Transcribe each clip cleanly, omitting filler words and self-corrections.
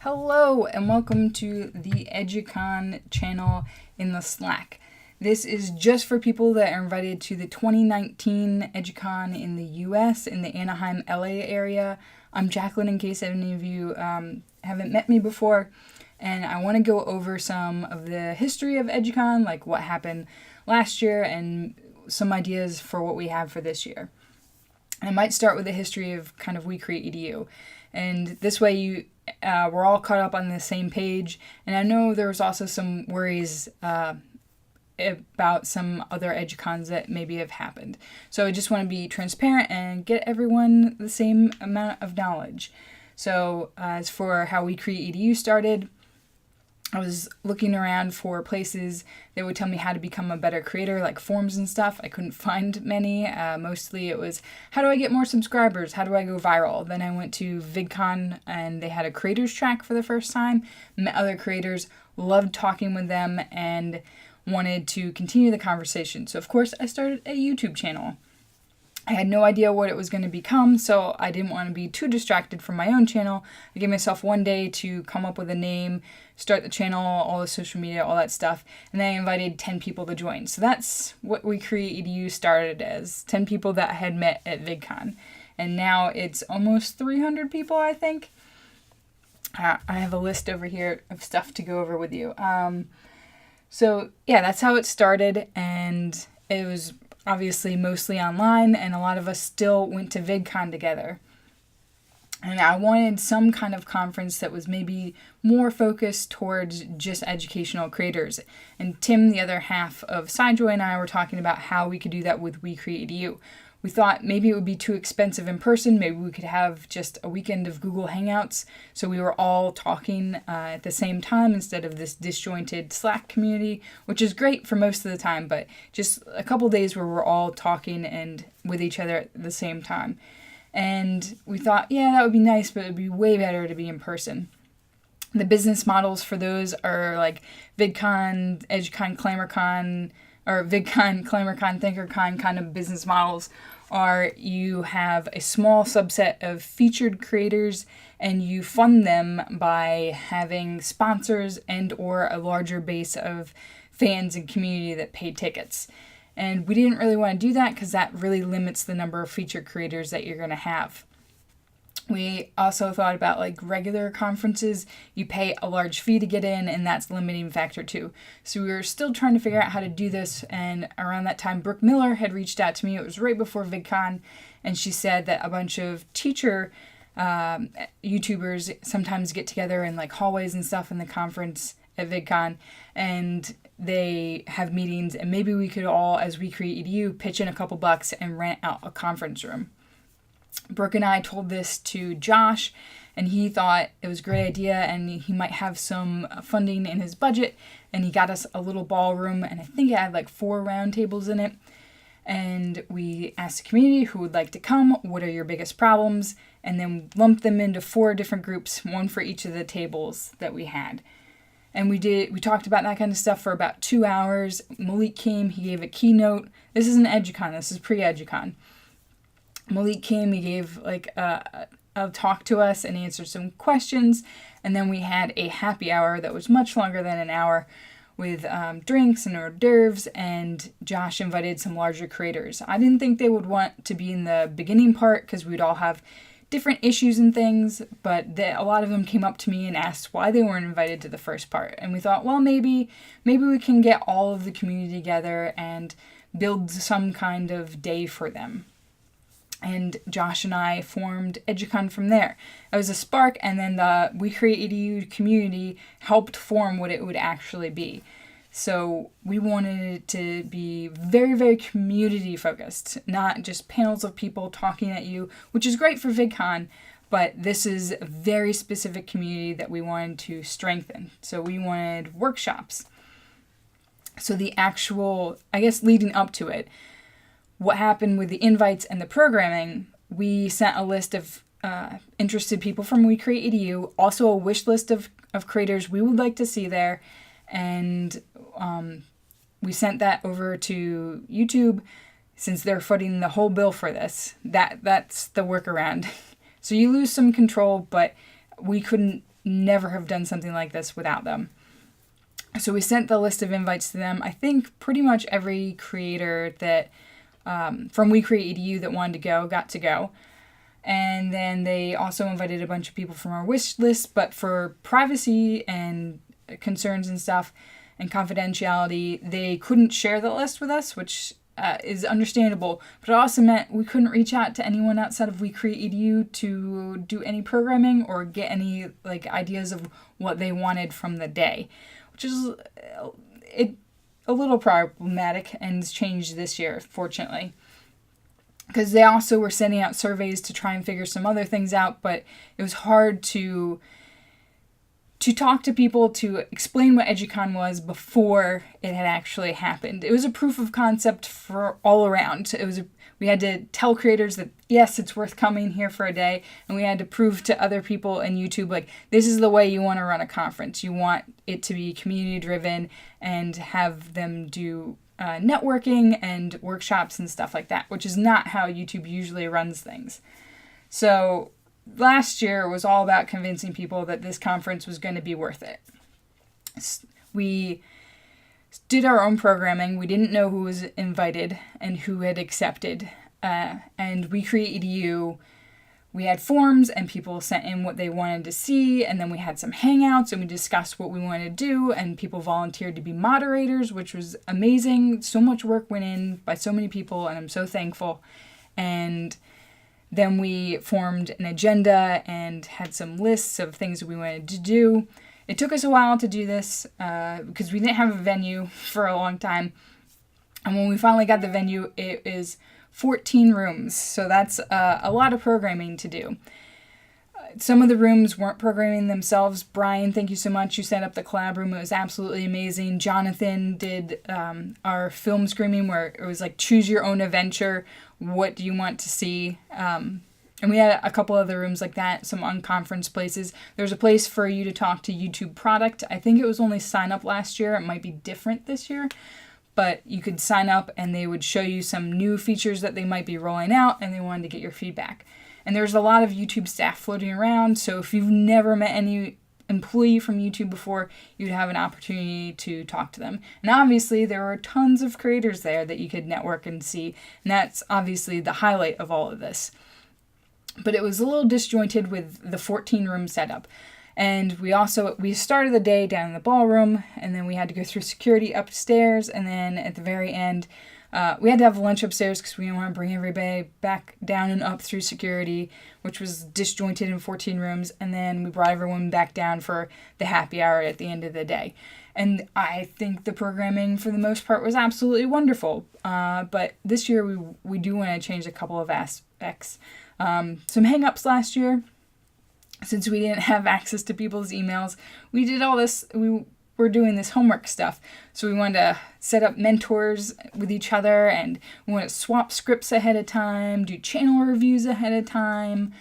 Hello and welcome to the EduCon channel in the Slack. This is just for people that are invited to the 2019 EduCon in the US in the Anaheim, LA area. I'm Jacqueline, in case any of you haven't met me before, and I want to go over some of the history of EduCon, like what happened last year and some ideas for what we have for this year. I might start with the history of kind of We Create EDU, and this way we're all caught up on the same page. And I know there was also some worries about some other EduCons that maybe have happened. So I just want to be transparent and get everyone the same amount of knowledge. So as for how We Create EDU started, I was looking around for places that would tell me how to become a better creator, like forums and stuff. I couldn't find many. Mostly it was, how do I get more subscribers? How do I go viral? Then I went to VidCon and they had a creators track for the first time. Met other creators, loved talking with them, and wanted to continue the conversation. So of course I started a YouTube channel. I had no idea what it was going to become, so I didn't want to be too distracted from my own channel. I gave myself one day to come up with a name, start the channel, all the social media, all that stuff, and then I invited 10 people to join. So that's what We Create EDU started as, 10 people that I had met at VidCon. And now it's almost 300 people, I think. I have a list over here of stuff to go over with you. So yeah, that's how it started, and it was obviously mostly online, and a lot of us still went to VidCon together. And I wanted some kind of conference that was maybe more focused towards just educational creators. And Tim, the other half of SideJoy, and I were talking about how we could do that with We Create EDU. We thought maybe it would be too expensive in person. Maybe we could have just a weekend of Google Hangouts, so we were all talking at the same time instead of this disjointed Slack community, which is great for most of the time, but just a couple days where we're all talking and with each other at the same time. And we thought, yeah, that would be nice, but it would be way better to be in person. The business models for those are like VidCon, EduCon, ClaimorCon, or VidCon, ClaimorCon, ThinkerCon kind of business models are you have a small subset of featured creators and you fund them by having sponsors and or a larger base of fans and community that pay tickets. And we didn't really want to do that because that really limits the number of featured creators that you're going to have. We also thought about like regular conferences, you pay a large fee to get in, and that's a limiting factor too. So we were still trying to figure out how to do this, and around that time Brooke Miller had reached out to me. It was right before VidCon, and she said that a bunch of teacher YouTubers sometimes get together in like hallways and stuff in the conference at VidCon, and they have meetings, and maybe we could all, as We Create EDU, pitch in a couple bucks and rent out a conference room. Brooke and I told this to Josh, and he thought it was a great idea and he might have some funding in his budget, and he got us a little ballroom, and I think it had like 4 round tables in it. And we asked the community who would like to come, what are your biggest problems, and then lumped them into 4 different groups, one for each of the tables that we had. And we talked about that kind of stuff for about 2 hours. Malik came, he gave a keynote. This isn't EduCon, this is pre-EduCon. Malik came, he gave like a talk to us and answered some questions, and then we had a happy hour that was much longer than an hour with drinks and hors d'oeuvres, and Josh invited some larger creators. I didn't think they would want to be in the beginning part because we'd all have different issues and things, but a lot of them came up to me and asked why they weren't invited to the first part, and we thought, well, maybe we can get all of the community together and build some kind of day for them. And Josh and I formed EduCon from there. It was a spark, and then the We Create EDU community helped form what it would actually be. So we wanted it to be very, very community focused, not just panels of people talking at you, which is great for VidCon, but this is a very specific community that we wanted to strengthen. So we wanted workshops. So the actual, I guess leading up to it, what happened with the invites and the programming, we sent a list of interested people from We Create EDU, also a wish list of creators we would like to see there, and we sent that over to YouTube since they're footing the whole bill for this. That's the workaround. So you lose some control, but we couldn't never have done something like this without them. So we sent the list of invites to them. I think pretty much every creator that from We Create EDU that wanted to go got to go. And then they also invited a bunch of people from our wish list, but for privacy and concerns and stuff and confidentiality, they couldn't share the list with us, which is understandable. But it also meant we couldn't reach out to anyone outside of We Create EDU to do any programming or get any like ideas of what they wanted from the day, which is a little problematic and has changed this year, fortunately. Because they also were sending out surveys to try and figure some other things out, but it was hard to talk to people, to explain what EduCon was before it had actually happened. It was a proof of concept for all around. We had to tell creators that, yes, it's worth coming here for a day, and we had to prove to other people in YouTube, like, this is the way you want to run a conference. You want it to be community-driven and have them do networking and workshops and stuff like that, which is not how YouTube usually runs things. So last year was all about convincing people that this conference was going to be worth it. We did our own programming. We didn't know who was invited and who had accepted. And We Create EDU, we had forms and people sent in what they wanted to see, and then we had some hangouts and we discussed what we wanted to do, and people volunteered to be moderators, which was amazing. So much work went in by so many people, and I'm so thankful. And then we formed an agenda and had some lists of things that we wanted to do. It took us a while to do this because we didn't have a venue for a long time. And when we finally got the venue, it is 14 rooms. So that's a lot of programming to do. Some of the rooms weren't programming themselves. Brian, thank you so much. You set up the collab room. It was absolutely amazing. Jonathan did our film screening where it was like choose your own adventure. What do you want to see? And we had a couple other rooms like that, some unconference places. There's a place for you to talk to YouTube product. I think it was only sign up last year. It might be different this year. But you could sign up and they would show you some new features that they might be rolling out, and they wanted to get your feedback. And there's a lot of YouTube staff floating around, so if you've never met any employee from YouTube before, you'd have an opportunity to talk to them. And obviously there were tons of creators there that you could network and see, and that's obviously the highlight of all of this. But it was a little disjointed with the 14-room setup. And we started the day down in the ballroom, and then we had to go through security upstairs, and then at the very end, we had to have lunch upstairs because we didn't want to bring everybody back down and up through security, which was disjointed in 14 rooms, and then we brought everyone back down for the happy hour at the end of the day. And I think the programming, for the most part, was absolutely wonderful. But this year, we do want to change a couple of aspects. Some hang-ups last year. Since we didn't have access to people's emails, we did all this, we were doing this homework stuff. So we wanted to set up mentors with each other, and we wanted to swap scripts ahead of time, do channel reviews ahead of time,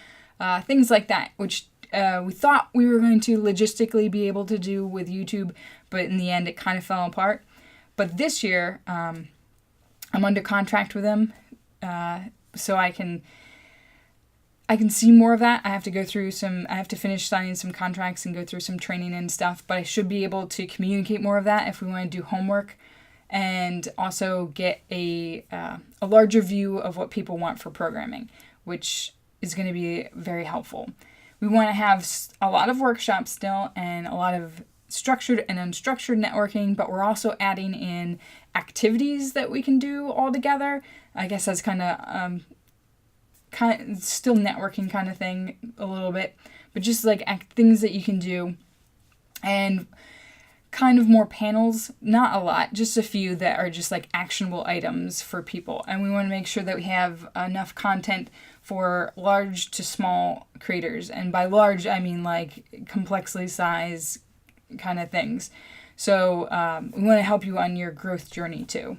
things like that, which we thought we were going to logistically be able to do with YouTube, but in the end it kind of fell apart. But this year, I'm under contract with them, so I can see more of that. I have to finish signing some contracts and go through some training and stuff, but I should be able to communicate more of that if we want to do homework, and also get a larger view of what people want for programming, which is going to be very helpful. We want to have a lot of workshops still and a lot of structured and unstructured networking, but we're also adding in activities that we can do all together. I guess that's kind of still networking kind of thing a little bit, but just like things that you can do, and kind of more panels, not a lot, just a few that are just like actionable items for people. And we want to make sure that we have enough content for large to small creators, and by large I mean like complexly sized kind of things. So we want to help you on your growth journey too.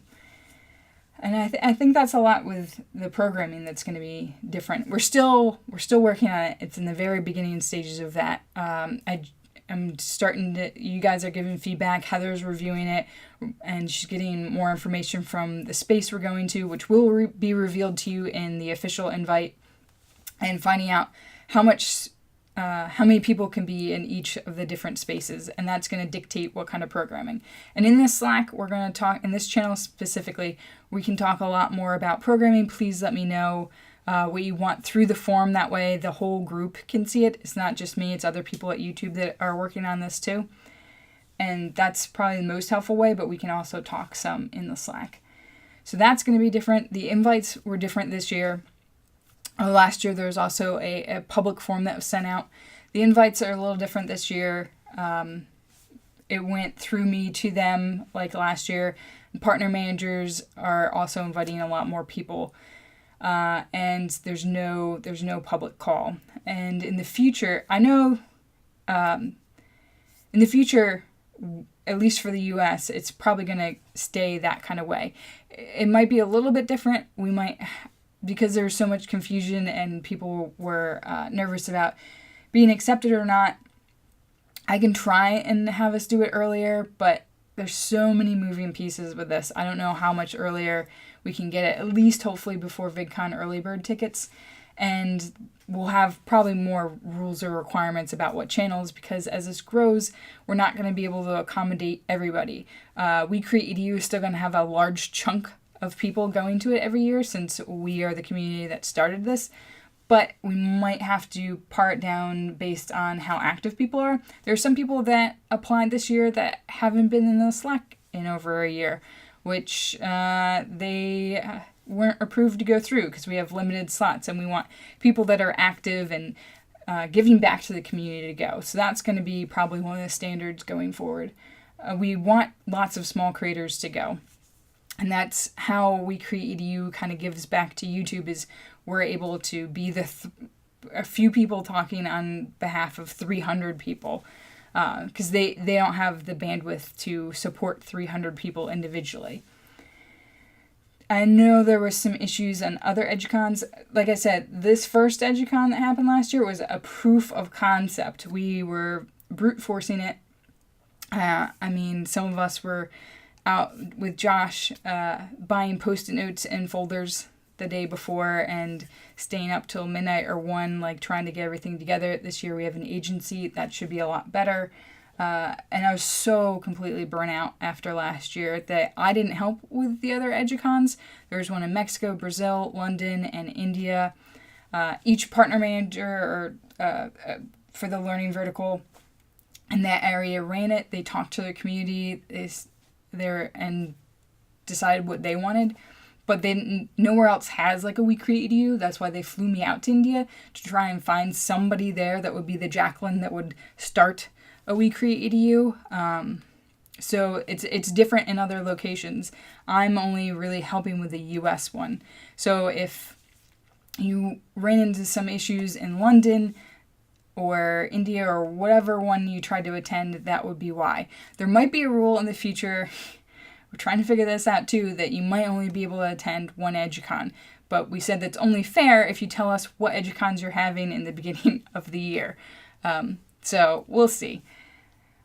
And I think that's a lot with the programming that's going to be different. We're still working on it. It's in the very beginning stages of that. I'm starting to, you guys are giving feedback. Heather's reviewing it, and she's getting more information from the space we're going to, which will be revealed to you in the official invite, and finding out how much how many people can be in each of the different spaces, and that's going to dictate what kind of programming. And in this Slack, we're going to talk, in this channel specifically, we can talk a lot more about programming. Please let me know what you want through the form. That way the whole group can see it. It's not just me, it's other people at YouTube that are working on this too. And that's probably the most helpful way, but we can also talk some in the Slack. So that's going to be different. The invites were different this year. Last year, there was also a public form that was sent out. The invites are a little different this year. It went through me to them like last year. Partner managers are also inviting a lot more people. And there's no public call. And in the future, I know in the future, at least for the US, it's probably going to stay that kind of way. It might be a little bit different. We might, because there was so much confusion and people were nervous about being accepted or not, I can try and have us do it earlier, but there's so many moving pieces with this. I don't know how much earlier we can get it, at least hopefully before VidCon early bird tickets. And we'll have probably more rules or requirements about what channels, because as this grows, we're not going to be able to accommodate everybody. We Create EDU is still going to have a large chunk of people going to it every year, since we are the community that started this. But we might have to part down based on how active people are. There are some people that applied this year that haven't been in the Slack in over a year, which they weren't approved to go through because we have limited slots, and we want people that are active and giving back to the community to go. So that's going to be probably one of the standards going forward. We want lots of small creators to go. And that's how We Create EDU kind of gives back to YouTube, is we're able to be a few people talking on behalf of 300 people, because they don't have the bandwidth to support 300 people individually. I know there were some issues on other EduCons. Like I said, this first EduCon that happened last year was a proof of concept. We were brute forcing it. Some of us were out with Josh buying Post-it notes and folders the day before and staying up till midnight or 1, like trying to get everything together. This year we have an agency. That should be a lot better. And I was so completely burnt out after last year that I didn't help with the other EduCons. There was one in Mexico, Brazil, London, and India. Each partner manager for the learning vertical in that area ran it. They talked to their community and decided what they wanted. But nowhere else has like a We Create EDU. That's why they flew me out to India to try and find somebody there that would be the Jacqueline that would start a We Create EDU. So it's different in other locations. I'm only really helping with the US one. So if you ran into some issues in London or India or whatever one you tried to attend, that would be why. There might be a rule in the future, we're trying to figure this out too, that you might only be able to attend one EduCon. But we said that's only fair if you tell us what EduCons you're having in the beginning of the year. So we'll see.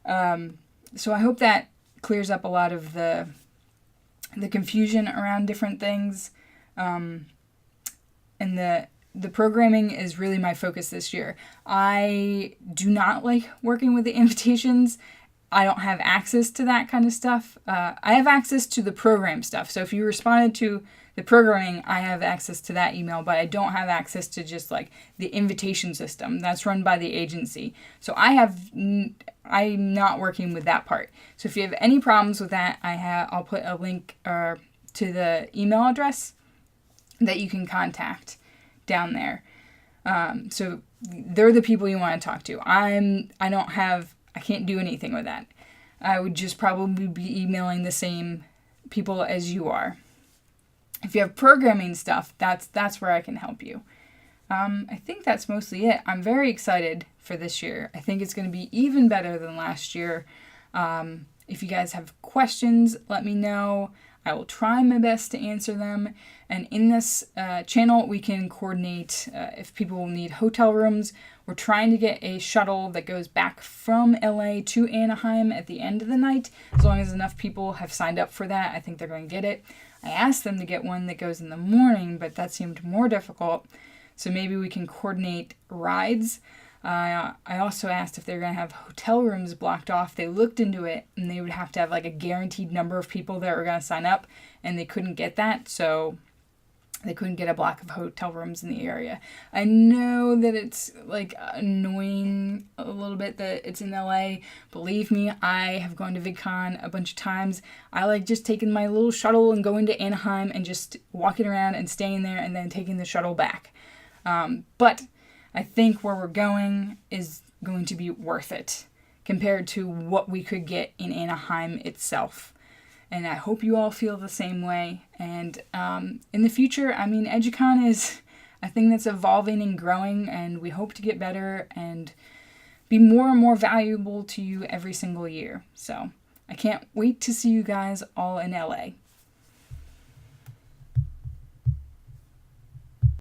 So I hope that clears up a lot of the confusion around different things. And the programming is really my focus this year. I do not like working with the invitations. I don't have access to that kind of stuff. I have access to the program stuff. So if you responded to the programming, I have access to that email, but I don't have access to just like the invitation system. That's run by the agency. So I'm not working with that part. So if you have any problems with that, I'll put a link to the email address that you can contact down there. So they're the people you want to talk to. I can't do anything with that. I would just probably be emailing the same people as you are. If you have programming stuff, that's where I can help you. I think that's mostly it. I'm very excited for this year. I think it's going to be even better than last year. If you guys have questions, let me know. I will try my best to answer them. And in this channel, we can coordinate if people need hotel rooms. We're trying to get a shuttle that goes back from LA to Anaheim at the end of the night. As long as enough people have signed up for that, I think they're going to get it. I asked them to get one that goes in the morning, but that seemed more difficult. So maybe we can coordinate rides. I also asked if they're going to have hotel rooms blocked off. They looked into it, and they would have to have like a guaranteed number of people that were going to sign up, and they couldn't get that, so they couldn't get a block of hotel rooms in the area. I know that it's like annoying a little bit that it's in LA. Believe me, I have gone to VidCon a bunch of times. I like just taking my little shuttle and going to Anaheim and just walking around and staying there and then taking the shuttle back. But I think where we're going is going to be worth it compared to what we could get in Anaheim itself. And I hope you all feel the same way. And in the future, I mean, EduCon is a thing that's evolving and growing, and we hope to get better and be more and more valuable to you every single year. So I can't wait to see you guys all in LA.